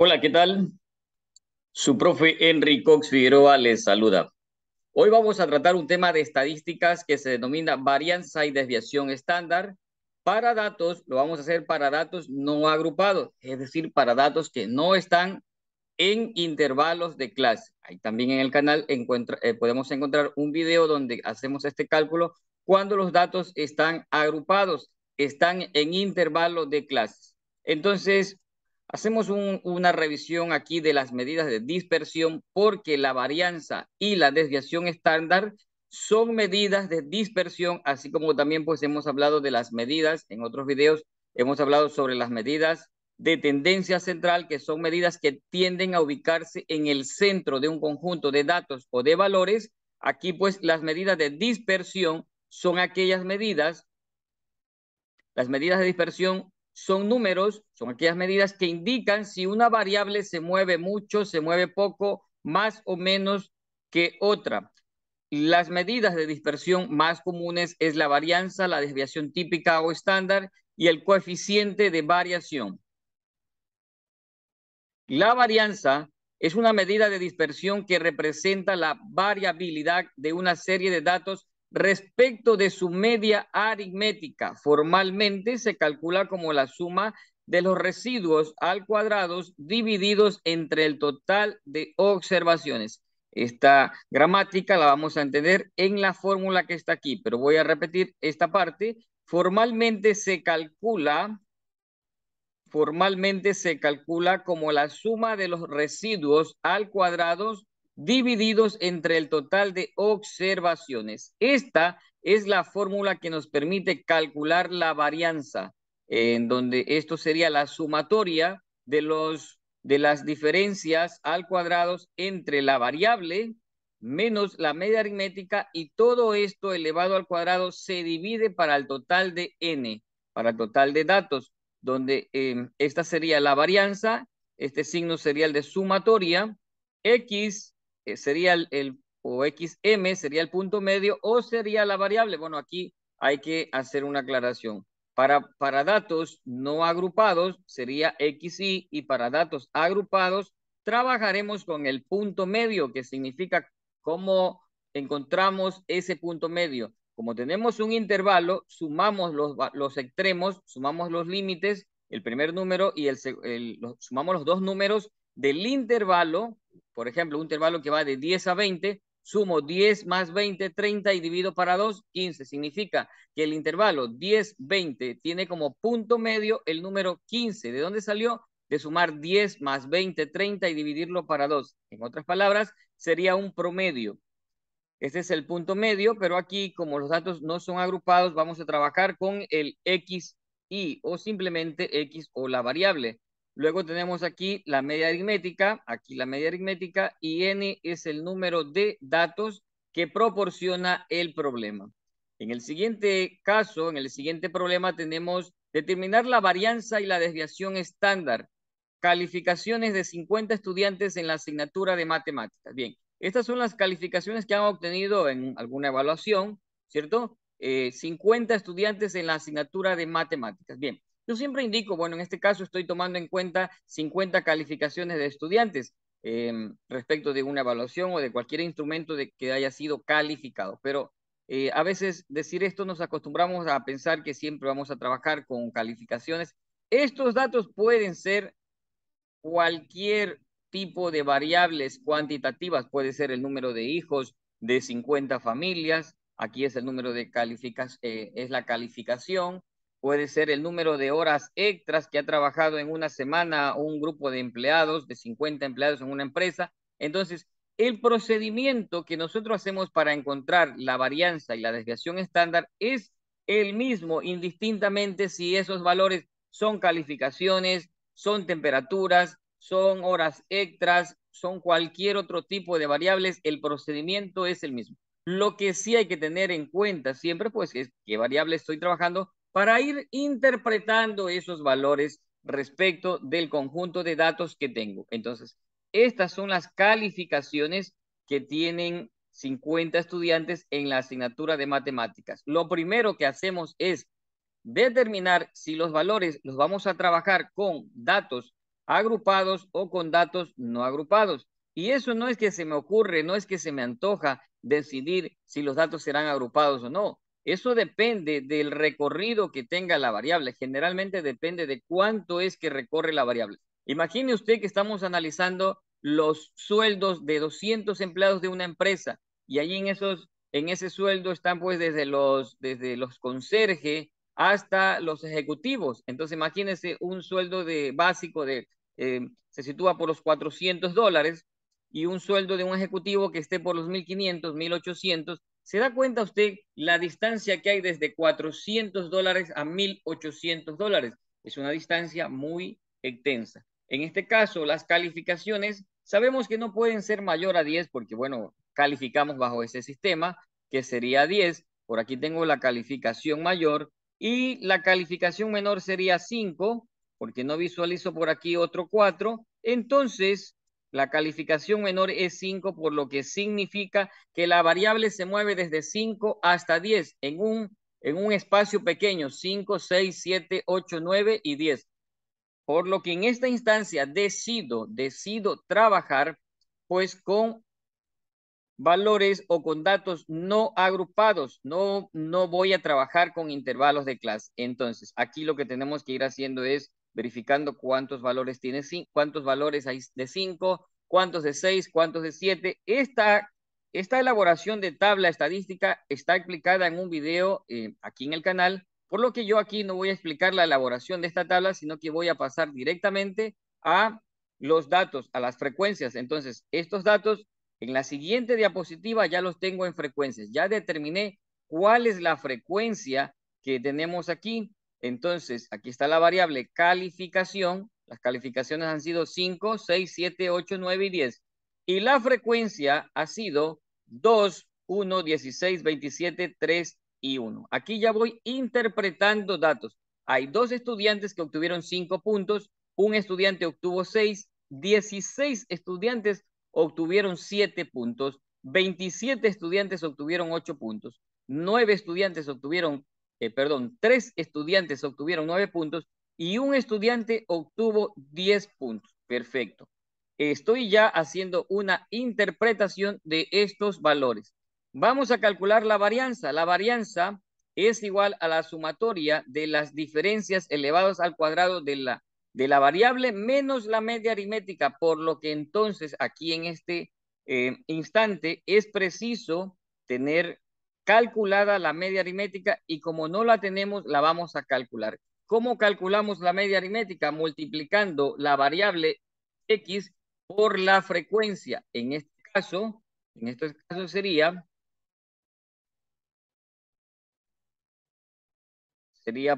Hola, ¿qué tal? Su profe Henry Cox Figueroa les saluda. Hoy vamos a tratar un tema de estadísticas que se denomina varianza y desviación estándar. Para datos, lo vamos a hacer para datos no agrupados, es decir, para datos que no están en intervalos de clase. Ahí también en el canal podemos encontrar un video donde hacemos este cálculo cuando los datos están agrupados, están en intervalos de clases. Entonces, hacemos una revisión aquí de las medidas de dispersión porque la varianza y la desviación estándar son medidas de dispersión, así como también pues hemos hablado de las medidas en otros videos, hemos hablado sobre las medidas de tendencia central, que son medidas que tienden a ubicarse en el centro de un conjunto de datos o de valores. Aquí, pues, las medidas de dispersión son aquellas medidas, las medidas de dispersión son números, son aquellas medidas que indican si una variable se mueve mucho, se mueve poco, más o menos que otra. Las medidas de dispersión más comunes es la varianza, la desviación típica o estándar y el coeficiente de variación. La varianza es una medida de dispersión que representa la variabilidad de una serie de datos respecto de su media aritmética. Formalmente se calcula como la suma de los residuos al cuadrado divididos entre el total de observaciones. Esta gramática la vamos a entender en la fórmula que está aquí, pero voy a repetir esta parte. Formalmente se calcula como la suma de los residuos al cuadrado divididos entre el total de observaciones. Esta es la fórmula que nos permite calcular la varianza, en donde esto sería la sumatoria de las diferencias al cuadrado entre la variable menos la media aritmética, y todo esto elevado al cuadrado se divide para el total de n, para el total de datos, donde esta sería la varianza, este signo sería el de sumatoria, X sería o XM sería el punto medio, o sería la variable. Bueno, aquí hay que hacer una aclaración. Para datos no agrupados sería XY, y para datos agrupados trabajaremos con el punto medio, que significa cómo encontramos ese punto medio. Como tenemos un intervalo, sumamos los extremos, sumamos los límites, el primer número y sumamos los dos números del intervalo. Por ejemplo, un intervalo que va de 10 a 20, sumo 10 más 20, 30, y divido para 2, 15. Significa que el intervalo 10, 20 tiene como punto medio el número 15. ¿De dónde salió? De sumar 10 más 20, 30 y dividirlo para 2. En otras palabras, sería un promedio. Este es el punto medio, pero aquí, como los datos no son agrupados, vamos a trabajar con el XY o simplemente X o la variable. Luego tenemos aquí la media aritmética, y N es el número de datos que proporciona el problema. En el siguiente caso, en el siguiente problema, tenemos determinar la varianza y la desviación estándar. Calificaciones de 50 estudiantes en la asignatura de matemáticas. Bien, estas son las calificaciones que han obtenido en alguna evaluación, ¿cierto? 50 estudiantes en la asignatura de matemáticas. Bien, yo siempre indico, bueno, en este caso estoy tomando en cuenta 50 calificaciones de estudiantes respecto de una evaluación o de cualquier instrumento que haya sido calificado. Pero a veces decir esto nos acostumbramos a pensar que siempre vamos a trabajar con calificaciones. Estos datos pueden ser cualquier tipo de variables cuantitativas. Puede ser el número de hijos de 50 familias, aquí es el número de es la calificación. Puede ser el número de horas extras que ha trabajado en una semana un grupo de empleados, de 50 empleados en una empresa. Entonces, el procedimiento que nosotros hacemos para encontrar la varianza y la desviación estándar es el mismo, indistintamente si esos valores son calificaciones, son temperaturas, son horas extras, son cualquier otro tipo de variables. El procedimiento es el mismo. Lo que sí hay que tener en cuenta siempre, pues, es qué variable estoy trabajando para ir interpretando esos valores respecto del conjunto de datos que tengo. Entonces, estas son las calificaciones que tienen 50 estudiantes en la asignatura de matemáticas. Lo primero que hacemos es determinar si los valores los vamos a trabajar con datos agrupados o con datos no agrupados. Y eso no es que se me ocurre, no es que se me antoja decidir si los datos serán agrupados o no. Eso depende del recorrido que tenga la variable. Generalmente depende de cuánto es que recorre la variable. Imagine usted que estamos analizando los sueldos de 200 empleados de una empresa y allí en ese sueldo están pues desde los conserjes hasta los ejecutivos. Entonces imagínense un sueldo básico se sitúa por los $400 y un sueldo de un ejecutivo que esté por los 1.500, 1.800. ¿Se da cuenta usted la distancia que hay desde $400 a $1.800? Es una distancia muy extensa. En este caso, las calificaciones sabemos que no pueden ser mayor a 10 porque, bueno, calificamos bajo ese sistema que sería 10. Por aquí tengo la calificación mayor y la calificación menor sería 5 porque no visualizo por aquí otro 4. Entonces, la calificación menor es 5, por lo que significa que la variable se mueve desde 5 hasta 10 en un espacio pequeño, 5, 6, 7, 8, 9 y 10. Por lo que en esta instancia decido trabajar pues con valores o con datos no agrupados. No voy a trabajar con intervalos de clase. Entonces, aquí lo que tenemos que ir haciendo es verificando cuántos valores tiene, cuántos valores hay de 5, cuántos de 6, cuántos de 7. Esta elaboración de tabla estadística está explicada en un video aquí en el canal, por lo que yo aquí no voy a explicar la elaboración de esta tabla, sino que voy a pasar directamente a los datos, a las frecuencias. Entonces, estos datos en la siguiente diapositiva ya los tengo en frecuencias. Ya determiné cuál es la frecuencia que tenemos aquí. Entonces, aquí está la variable calificación. Las calificaciones han sido 5, 6, 7, 8, 9 y 10. Y la frecuencia ha sido 2, 1, 16, 27, 3 y 1. Aquí ya voy interpretando datos. Hay 2 estudiantes que obtuvieron 5 puntos, un estudiante obtuvo 6, 16 estudiantes obtuvieron 7 puntos, 27 estudiantes obtuvieron 8 puntos, 9 estudiantes obtuvieron, 3 estudiantes obtuvieron 9 puntos y un estudiante obtuvo 10 puntos. Perfecto. Estoy ya haciendo una interpretación de estos valores. Vamos a calcular la varianza. La varianza es igual a la sumatoria de las diferencias elevadas al cuadrado de la variable menos la media aritmética, por lo que entonces aquí en este instante es preciso tener calculada la media aritmética y como no la tenemos, la vamos a calcular. ¿Cómo calculamos la media aritmética? Multiplicando la variable X por la frecuencia. En este caso sería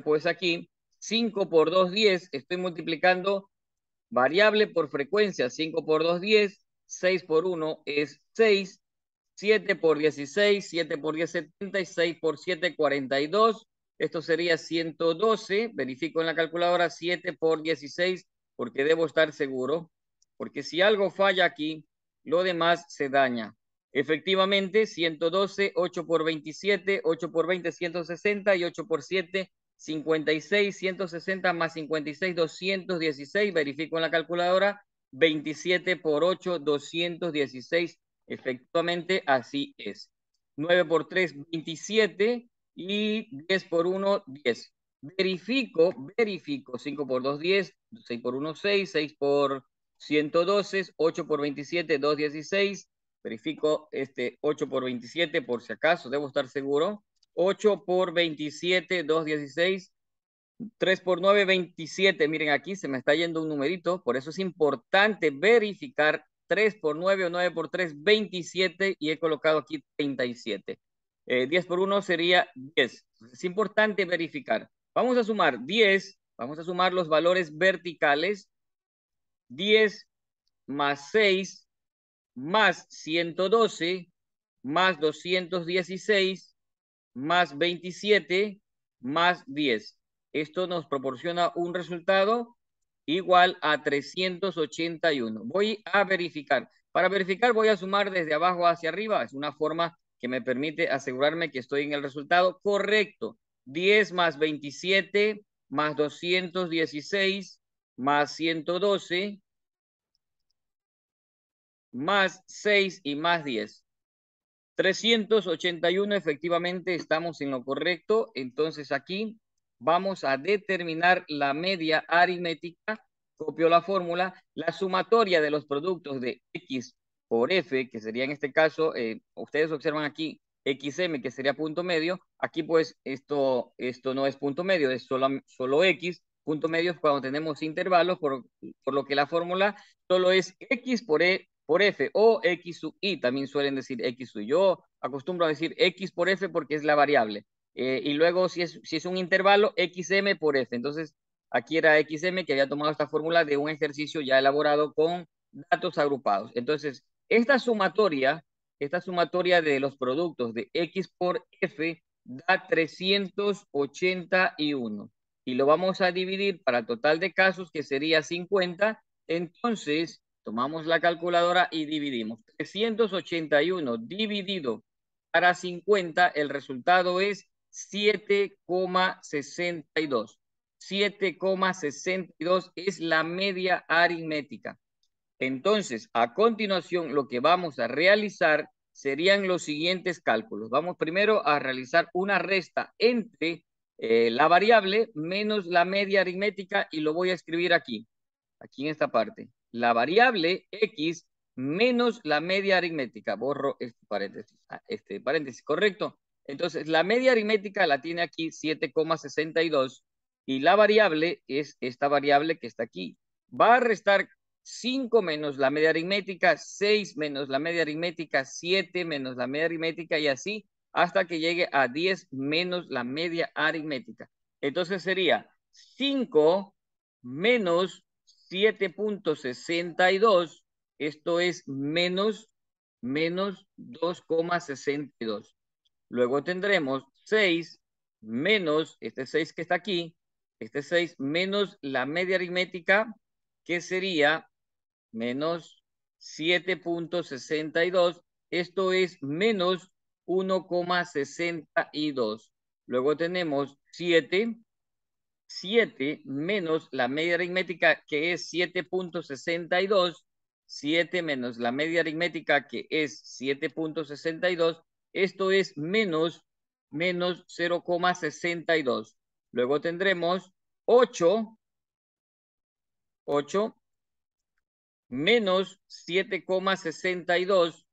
pues aquí 5 por 2, 10. Estoy multiplicando variable por frecuencia. 5 por 2, 10. 6 por 1 es 6. 7 por 16. 7 por 10, 70. Y 6 por 7, 42. Esto sería 112. Verifico en la calculadora 7 por 16 porque debo estar seguro. Porque si algo falla aquí, lo demás se daña. Efectivamente, 112, 8 por 27, 8 por 20, 160 y 8 por 7, 56, 160 más 56, 216. Verifico en la calculadora. 27 por 8, 216. Efectivamente, así es. 9 por 3, 27 y 10 por 1, 10. Verifico. 5 por 2, 10. 6 por 1, 6. 6 por 112. 8 por 27, 216. Verifico 8 por 27 por si acaso, debo estar seguro. 8 por 27, 216. 3 por 9, 27. Miren, aquí se me está yendo un numerito. Por eso es importante verificar 3 por 9 o 9 por 3, 27. Y he colocado aquí 37. 10 por 1 sería 10. Es importante verificar. Vamos a sumar 10. Vamos a sumar los valores verticales. 10 más 6 más 112 más 216 más 27 más 10. Esto nos proporciona un resultado igual a 381. Voy a verificar. Para verificar voy a sumar desde abajo hacia arriba. Es una forma que me permite asegurarme que estoy en el resultado correcto. 10 más 27 más 216 más 112 más 6 y más 10. 381, efectivamente estamos en lo correcto. Entonces aquí vamos a determinar la media aritmética. Copio la fórmula. La sumatoria de los productos de X por F, que sería en este caso, ustedes observan aquí XM, que sería punto medio. Aquí pues esto no es punto medio, es solo X. Punto medio es cuando tenemos intervalos, por lo que la fórmula solo es X por F o X sub I, también suelen decir X sub I. Yo acostumbro a decir X por F porque es la variable. Y luego si es un intervalo, XM por F. Entonces aquí era XM que había tomado esta fórmula de un ejercicio ya elaborado con datos agrupados. Entonces esta sumatoria de los productos de X por F da 381 y lo vamos a dividir para total de casos que sería 50. Entonces tomamos la calculadora y dividimos. 381 dividido para 50, el resultado es 7,62. 7,62 es la media aritmética. Entonces, a continuación, lo que vamos a realizar serían los siguientes cálculos. Vamos primero a realizar una resta entre la variable menos la media aritmética y lo voy a escribir aquí en esta parte. La variable X menos la media aritmética. Borro este paréntesis, correcto. Entonces, la media aritmética la tiene aquí 7,62 y la variable es esta variable que está aquí. Va a restar 5 menos la media aritmética, 6 menos la media aritmética, 7 menos la media aritmética y así hasta que llegue a 10 menos la media aritmética. Entonces sería 5 menos 7,62, esto es menos 2,62. Luego tendremos 6 menos, este 6 que está aquí, este 6 menos la media aritmética, que sería menos 7,62. Esto es menos 1,62. Luego tenemos 7 menos la media aritmética, que es 7,62. 7 menos la media aritmética, que es 7,62. Esto es menos 0,62. Luego tendremos 8 menos 7,62.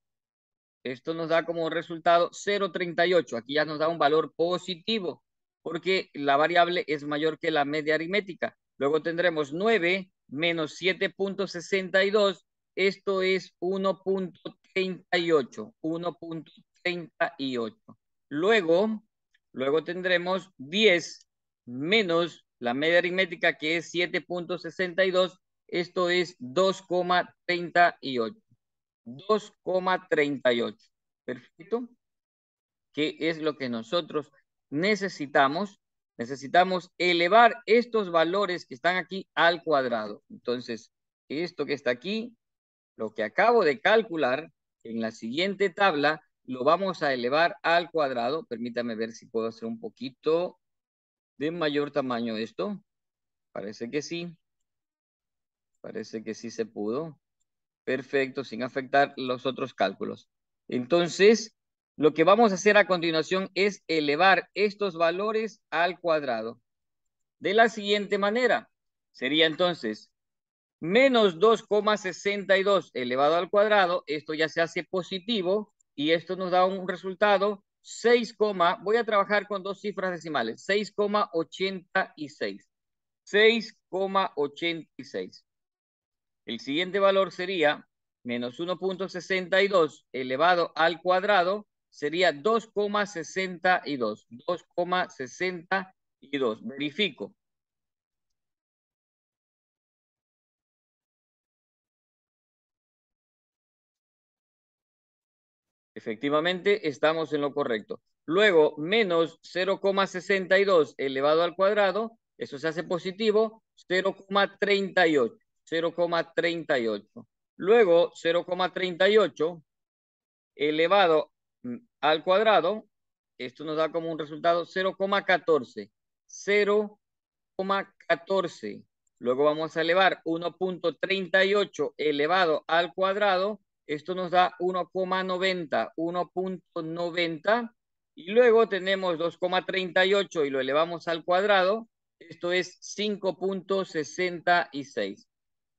Esto nos da como resultado 0,38. Aquí ya nos da un valor positivo porque la variable es mayor que la media aritmética. Luego tendremos 9 menos 7,62. Esto es 1,38. 1,38. Luego tendremos 10 menos la media aritmética, que es 7,62. Esto es 2,38. 2,38. Perfecto. ¿Qué es lo que nosotros necesitamos? Necesitamos elevar estos valores que están aquí al cuadrado. Entonces, esto que está aquí, lo que acabo de calcular en la siguiente tabla, lo vamos a elevar al cuadrado. Permítame ver si puedo hacer un poquito de mayor tamaño esto. Parece que sí. Parece que sí se pudo. Perfecto, sin afectar los otros cálculos. Entonces, lo que vamos a hacer a continuación es elevar estos valores al cuadrado. De la siguiente manera, sería entonces menos 2,62 elevado al cuadrado. Esto ya se hace positivo y esto nos da un resultado 6, voy a trabajar con dos cifras decimales, 6,86. 6,86. El siguiente valor sería menos 1,62 elevado al cuadrado, sería 2,62. 2,62. Verifico. Efectivamente, estamos en lo correcto. Luego, menos 0,62 elevado al cuadrado, eso se hace positivo, 0,38. 0,38. Luego, 0,38 elevado al cuadrado, esto nos da como un resultado 0,14. 0,14. Luego vamos a elevar 1.38 elevado al cuadrado. Esto nos da 1,90, 1.90. Y luego tenemos 2,38 y lo elevamos al cuadrado. Esto es 5.66.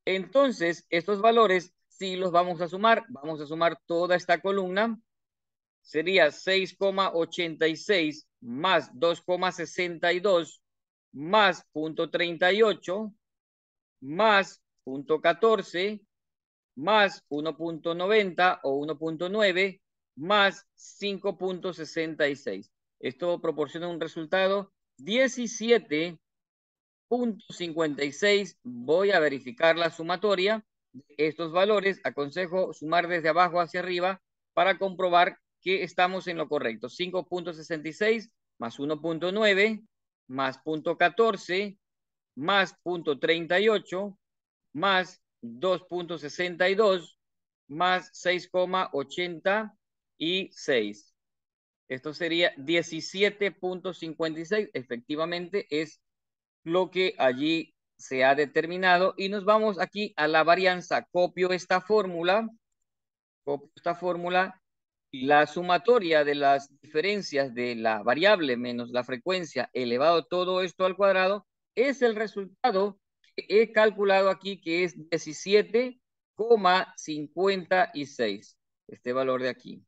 Entonces, estos valores, si los vamos a sumar toda esta columna. Sería 6,86 más 2,62 más 0.38 más 0.14 más 1.90 o 1.9 más 5.66. Esto proporciona un resultado 17.56. Voy a verificar la sumatoria de estos valores. Aconsejo sumar desde abajo hacia arriba para comprobar que estamos en lo correcto. 5.66 más 1.9 más 0.14 más 0.38 más 2.62 más 6,86. Esto sería 17.56. Efectivamente es lo que allí se ha determinado. Y nos vamos aquí a la varianza. Copio esta fórmula. La sumatoria de las diferencias de la variable menos la frecuencia elevado todo esto al cuadrado es el resultado que he calculado aquí, que es 17,56. Este valor de aquí.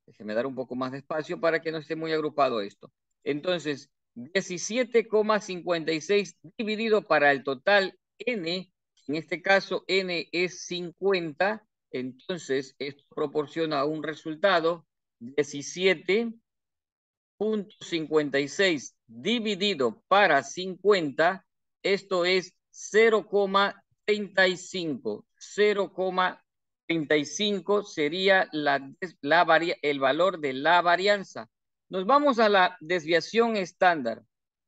Déjeme dar un poco más de espacio para que no esté muy agrupado esto. Entonces, 17,56 dividido para el total n, en este caso n es 50, entonces esto proporciona un resultado 17.56 dividido para 50, esto es 0,35. 0,35 sería el valor de la varianza. Nos vamos a la desviación estándar.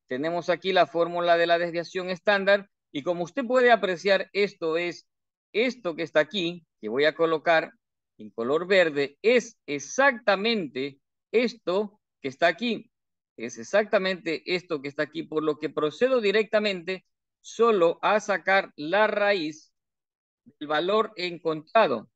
Tenemos aquí la fórmula de la desviación estándar y como usted puede apreciar, esto es esto que está aquí, que voy a colocar en color verde, es exactamente esto que está aquí. Es exactamente esto que está aquí, por lo que procedo directamente solo a sacar la raíz del valor encontrado.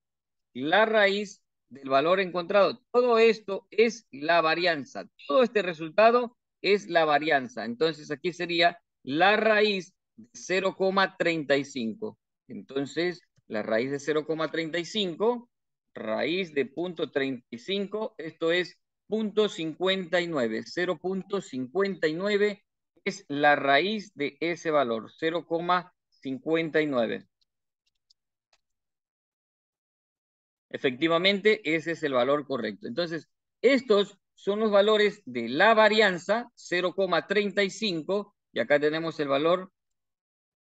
La raíz del valor encontrado. Todo esto es la varianza. Todo este resultado es la varianza. Entonces aquí sería la raíz de 0,35. Entonces, la raíz de 0,35, raíz de 0.35, esto es 0.59. 0.59 es la raíz de ese valor, 0,59. Efectivamente, ese es el valor correcto. Entonces, estos son los valores de la varianza, 0,35, y acá tenemos el valor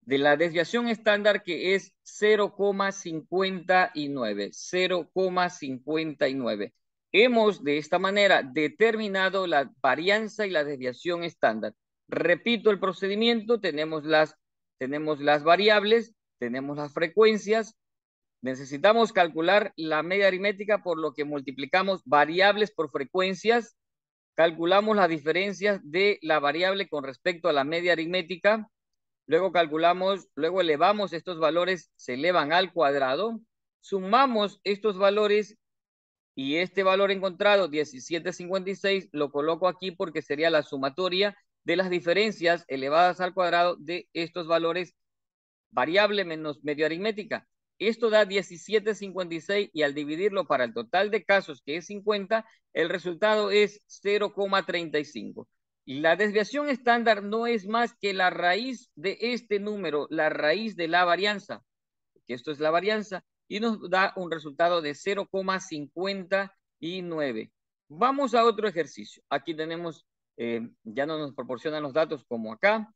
de la desviación estándar, que es 0,59. 0,59. Hemos de esta manera determinado la varianza y la desviación estándar. Repito el procedimiento, tenemos las variables, tenemos las frecuencias. Necesitamos calcular la media aritmética, por lo que multiplicamos variables por frecuencias, calculamos las diferencias de la variable con respecto a la media aritmética, luego elevamos estos valores, se elevan al cuadrado, sumamos estos valores y este valor encontrado, 17,56, lo coloco aquí porque sería la sumatoria de las diferencias elevadas al cuadrado de estos valores, variable menos media aritmética. Esto da 17,56 y al dividirlo para el total de casos, que es 50, el resultado es 0,35. Y la desviación estándar no es más que la raíz de este número, la raíz de la varianza, que esto es la varianza, y nos da un resultado de 0,59. Vamos a otro ejercicio. Aquí tenemos, ya no nos proporcionan los datos como acá,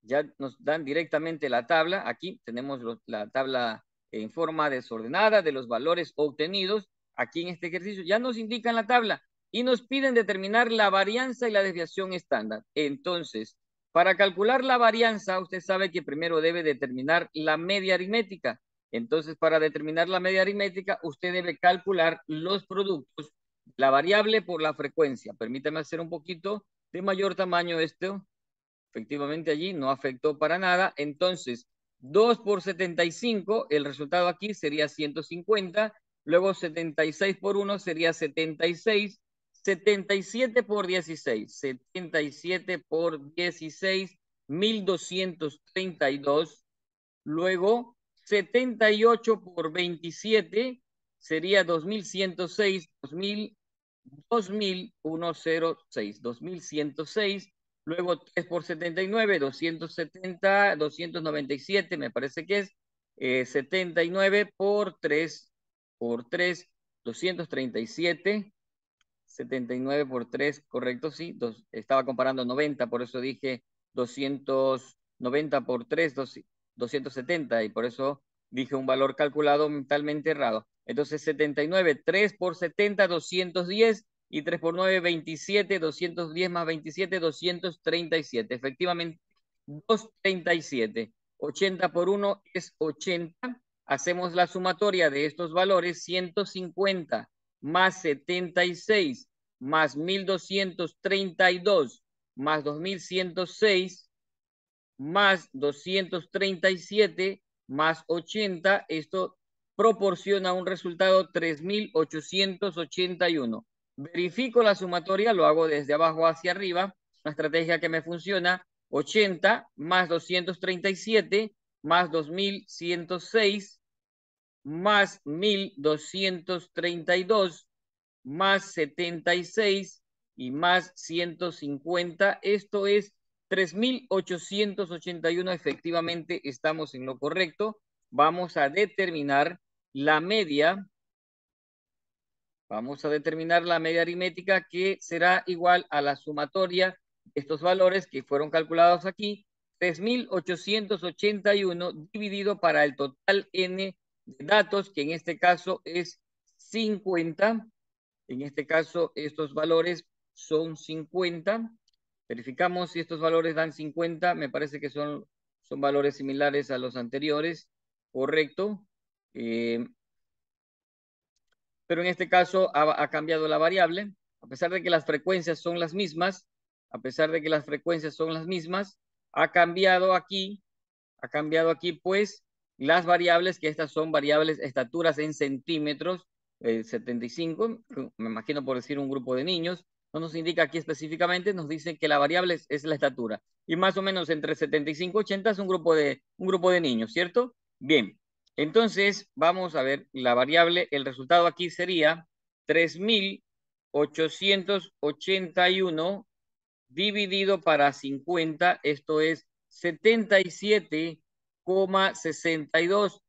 ya nos dan directamente la tabla. Aquí tenemos la tabla en forma desordenada de los valores obtenidos. Aquí en este ejercicio ya nos indican la tabla y nos piden determinar la varianza y la desviación estándar. Entonces, para calcular la varianza, usted sabe que primero debe determinar la media aritmética. Entonces, para determinar la media aritmética, usted debe calcular los productos, la variable por la frecuencia. Permítame hacer un poquito de mayor tamaño esto Efectivamente allí no afectó para nada. Entonces, 2 por 75, el resultado aquí sería 150. Luego 76 por 1 sería 76. 77 por 16. 77 por 16, 1232. Luego 78 por 27 sería 2106. 2106, 2106. Luego 3 por 79, 270, 297, me parece que es 79 por 3, 237. 79 por 3, correcto, sí. Estaba comparando 90, por eso dije 290 por 3, 270, y por eso dije un valor calculado mentalmente errado. Entonces 79, 3 por 70, 210, y 3 por 9, 27, 210 más 27, 237. Efectivamente, 237. 80 por 1 es 80. Hacemos la sumatoria de estos valores, 150 más 76 más 1232 más 2106 más 237 más 80. Esto proporciona un resultado 3881. Verifico la sumatoria, lo hago desde abajo hacia arriba. Una estrategia que me funciona: 80 más 237 más 2106 más 1232 más 76 y más 150. Esto es 3881. Efectivamente, estamos en lo correcto. Vamos a determinar la media. Vamos a determinar la media aritmética, que será igual a la sumatoria de estos valores que fueron calculados aquí. 3881 dividido para el total n de datos, que en este caso es 50. En este caso, estos valores son 50. Verificamos si estos valores dan 50. Me parece que son valores similares a los anteriores. Correcto. Pero en este caso ha cambiado la variable. A pesar de que las frecuencias son las mismas, ha cambiado aquí pues las variables, que estas son variables estaturas en centímetros. 75, me imagino por decir un grupo de niños. No nos indica aquí específicamente, nos dice que la variable es la estatura. Y más o menos entre 75 y 80 es un grupo de niños, ¿cierto? Bien, entonces vamos a ver la variable. El resultado aquí sería 3881 dividido para 50, esto es 77,62.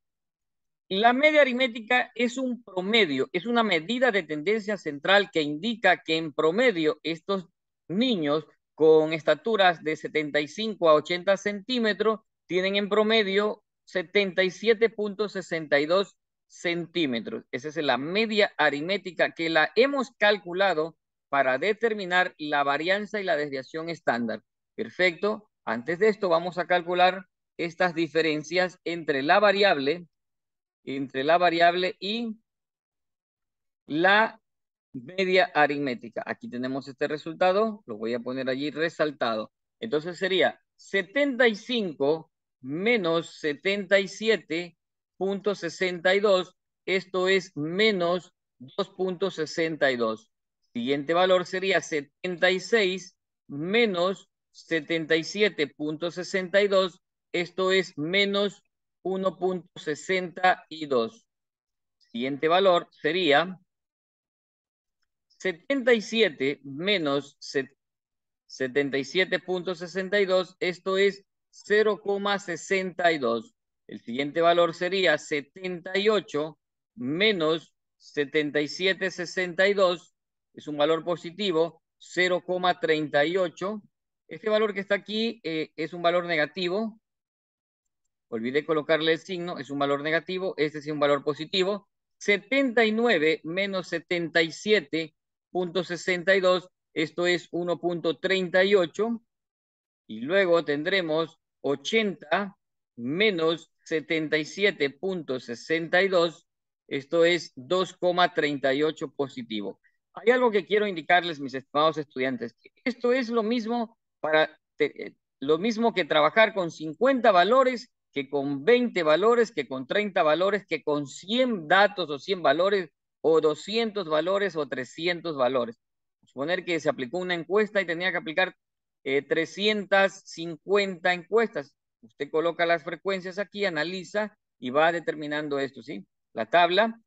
La media aritmética es un promedio, es una medida de tendencia central que indica que en promedio estos niños con estaturas de 75 a 80 centímetros tienen en promedio 77,62 centímetros. Esa es la media aritmética, que la hemos calculado para determinar la varianza y la desviación estándar. Perfecto. Antes de esto vamos a calcular estas diferencias entre la variable y la media aritmética. Aquí tenemos este resultado, lo voy a poner allí resaltado. Entonces sería 75 menos 77,62. Esto es menos 2,62. Siguiente valor sería 76 menos 77,62. Esto es menos 1,62. Siguiente valor sería 77 menos 77,62. Esto es 0,62. El siguiente valor sería 78 menos 77,62. Es un valor positivo, 0,38. Este valor que está aquí es un valor negativo. Olvidé colocarle el signo, es un valor negativo. Este es un valor positivo. 79 menos 77,62. Esto es 1,38. Y luego tendremos 80 menos 77,62. Esto es 2,38 positivo. Hay algo que quiero indicarles, mis estimados estudiantes. Esto es lo mismo para lo mismo que trabajar con 50 valores, que con 20 valores, que con 30 valores, que con 100 datos o 100 valores, o 200 valores o 300 valores. Suponer que se aplicó una encuesta y tenía que aplicar 350 encuestas. Usted coloca las frecuencias aquí, analiza y va determinando esto, ¿sí? La tabla,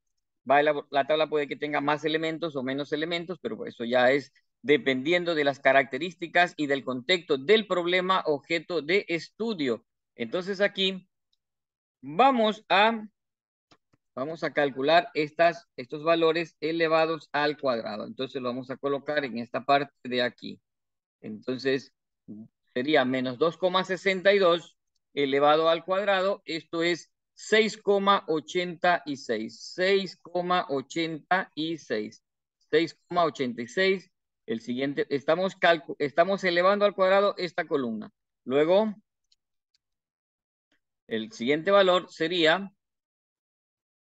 la tabla puede que tenga más elementos o menos elementos, pero eso ya es dependiendo de las características y del contexto del problema objeto de estudio. Entonces aquí vamos a calcular estos valores elevados al cuadrado. Entonces lo vamos a colocar en esta parte de aquí. Entonces sería menos 2,62 elevado al cuadrado. Esto es 6,86. 6,86. 6,86. El siguiente, estamos elevando al cuadrado esta columna. Luego, el siguiente valor sería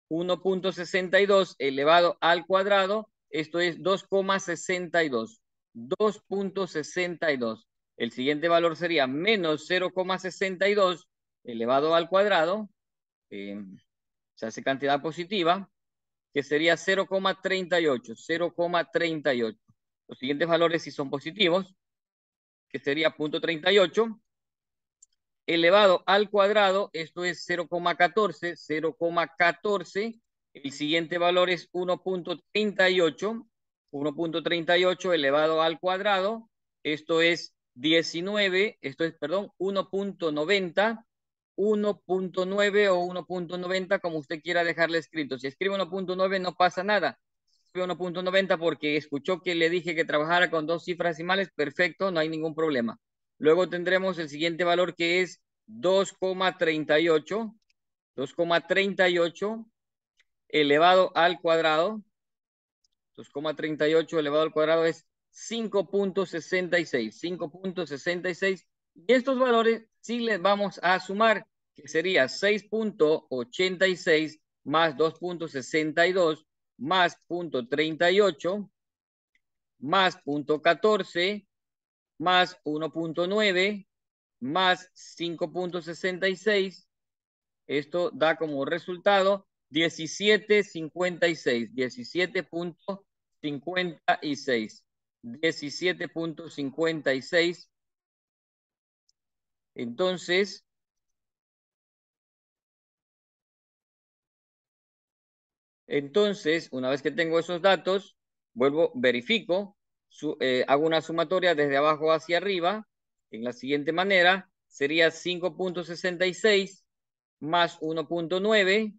1,62 elevado al cuadrado. Esto es 2,62. 2,62. El siguiente valor sería menos 0,62 elevado al cuadrado. Se hace cantidad positiva, que sería 0,38. 0,38. Los siguientes valores sí son positivos, que sería 0,38 elevado al cuadrado. Esto es 0,14. 0,14. El siguiente valor es 1,38. 1,38 elevado al cuadrado. Esto es 19. Esto es, perdón, 1,90. 1,9 o 1,90, como usted quiera dejarle escrito. Si escribe 1,9 no pasa nada. Escribe 1,90 porque escuchó que le dije que trabajara con dos cifras decimales. Perfecto, no hay ningún problema. Luego tendremos el siguiente valor, que es 2,38. 2,38 elevado al cuadrado. 2,38 elevado al cuadrado es 5,66. 5,66. Y estos valores sí les vamos a sumar, que sería 6,86 más 2,62 más 0,38 más 0,14 más 1,9 más 5,66. Esto da como resultado 17,56. 17,56. 17,56. Entonces, una vez que tengo esos datos, verifico, hago una sumatoria desde abajo hacia arriba, en la siguiente manera. Sería 5,66 más 1,9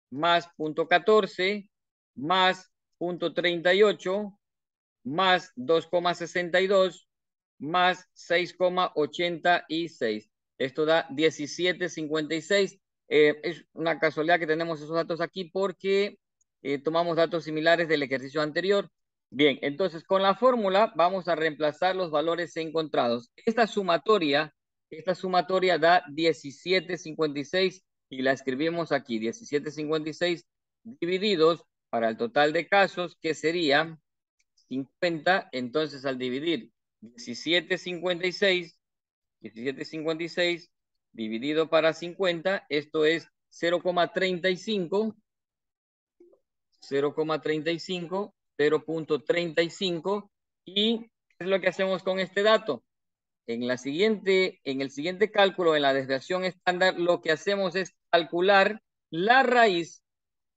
más 0,14 más 0,38 más 2,62 más 6,86. Esto da 17,56. Es una casualidad que tenemos esos datos aquí porque tomamos datos similares del ejercicio anterior. Bien, entonces con la fórmula vamos a reemplazar los valores encontrados. Esta sumatoria da 17,56 y la escribimos aquí. 17,56 divididos para el total de casos, que sería 50. Entonces al dividir 17,56 dividido para 50, esto es 0,35. 0,35. 0,35. ¿Y qué es lo que hacemos con este dato? En el siguiente cálculo, en la desviación estándar, lo que hacemos es calcular la raíz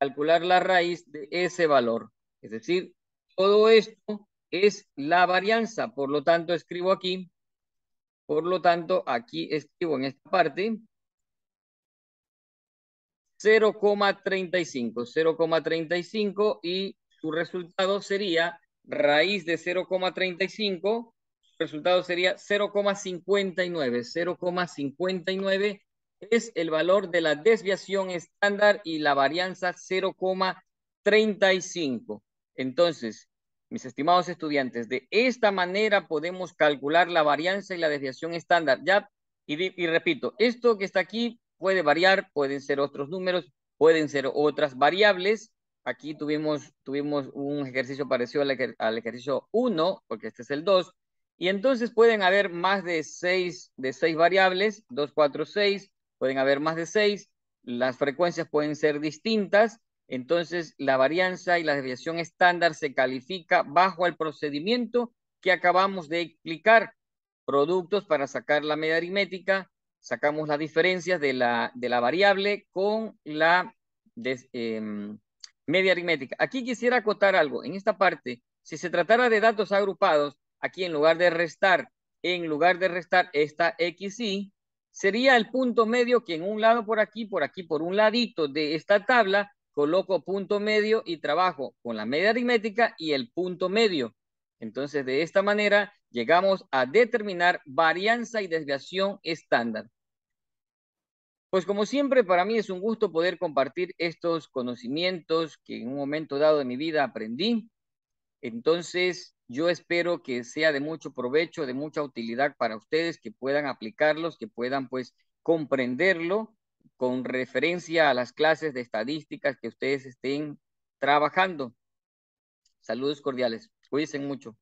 de ese valor. Es decir, todo esto es la varianza. Por lo tanto, aquí escribo en esta parte 0,35. 0,35 y su resultado sería raíz de 0,35. Su resultado sería 0,59. 0,59 es el valor de la desviación estándar y la varianza 0,35. Entonces, mis estimados estudiantes, de esta manera podemos calcular la varianza y la desviación estándar. Ya, y repito, esto que está aquí puede variar, pueden ser otros números, pueden ser otras variables. Aquí tuvimos un ejercicio parecido al ejercicio 1, porque este es el 2. Y entonces pueden haber más de seis variables, 2, 4, 6, pueden haber más de 6, las frecuencias pueden ser distintas, entonces la varianza y la desviación estándar se califica bajo el procedimiento que acabamos de explicar. Productos para sacar la media aritmética, sacamos las diferencias de la variable con la media aritmética. Aquí quisiera acotar algo. En esta parte, si se tratara de datos agrupados, aquí en lugar de restar esta XY, sería el punto medio que en un lado por aquí, por un ladito de esta tabla, coloco punto medio y trabajo con la media aritmética y el punto medio. Entonces, de esta manera, llegamos a determinar varianza y desviación estándar. Pues como siempre, para mí es un gusto poder compartir estos conocimientos que en un momento dado de mi vida aprendí. Entonces, yo espero que sea de mucho provecho, de mucha utilidad para ustedes, que puedan aplicarlos, que puedan pues comprenderlo con referencia a las clases de estadísticas que ustedes estén trabajando. Saludos cordiales. Cuídense mucho.